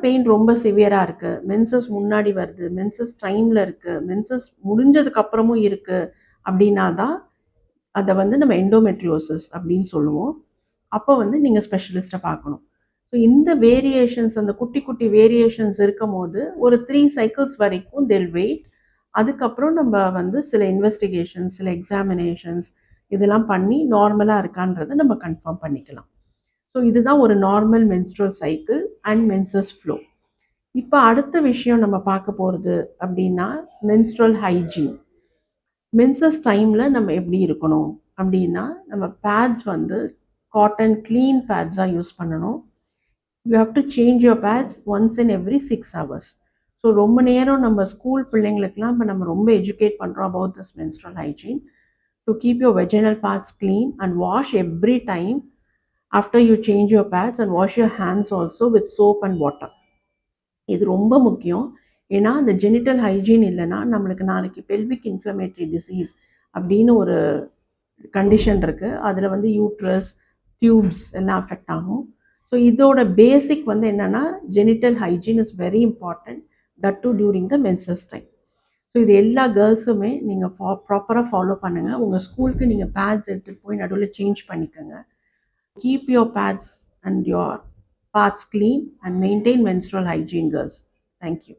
Pain ரொம்ப சிவியரா இருக்கு, menses முன்னாடி வருது, மென்சஸ் டைம்ல இருக்கு, மென்சஸ் முடிஞ்சதுக்கு அப்புறமும் இருக்கு அப்படின்னா தான் அத வந்து நம்ம எண்டோமெட்ரியோசிஸ் அப்படின்னு சொல்லுவோம். அப்போ வந்து நீங்க ஸ்பெஷலிஸ்ட்ட பார்க்கணும். ஸோ இந்த வேரியேஷன்ஸ் அந்த குட்டி குட்டி வேரியேஷன்ஸ் இருக்கும்போது ஒரு 3 சைக்கிள்ஸ் வரைக்கும் தெல் வெயிட். அதுக்கப்புறம் நம்ம வந்து சில இன்வெஸ்டிகேஷன்ஸ், சில எக்ஸாமினேஷன்ஸ் இதெல்லாம் பண்ணி நார்மலா இருக்கான்றத நம்ம கன்ஃபார்ம் பண்ணிக்கலாம். ஸோ இதுதான் ஒரு normal menstrual cycle and menses flow. இப்ப அடுத்த விஷயம் நம்ம பார்க்க போறது அப்படின்னா, மென்ஸ்ட்ரல் ஹைஜீன். மென்சஸ் டைம்ல நம்ம எப்படி இருக்கணும் அப்படின்னா, நம்ம பேட்ஸ் வந்து காட்டன் க்ளீன் பேட்ஸா யூஸ் பண்ணணும். You have to change your pads once in every 6 hours. So ரொம்ப நேரம் நம்ம ஸ்கூல் பிள்ளைங்களுக்குலாம் இப்போ நம்ம ரொம்ப எஜுகேட் பண்ணுறோம் about this menstrual hygiene. To keep your vaginal parts clean and wash every time after you change your pads and wash your hands also with soap and water. இது ரொம்ப முக்கியம். ஏன்னா அந்த ஜெனிட்டல் ஹைஜீன் இல்லைன்னா நம்மளுக்கு நாளைக்கு pelvic inflammatory disease அப்படின்னு ஒரு கண்டிஷன் இருக்கு. அதில் வந்து யூட்ரஸ், டியூப்ஸ் எல்லாம் அஃபெக்ட் ஆகும். ஸோ இதோட பேசிக் வந்து என்னன்னா genital hygiene is very important, that to during the menses time. So இது எல்லா கேர்ள்ஸுமே நீங்கள் ப்ராப்பராக ஃபாலோ பண்ணுங்கள். உங்கள் ஸ்கூலுக்கு நீங்கள் பேட்ஸ் எடுத்துகிட்டு போய் நடுவில் சேஞ்ச் பண்ணிக்கோங்க. Keep your pads and your parts clean and maintain menstrual hygiene, girls. Thank you.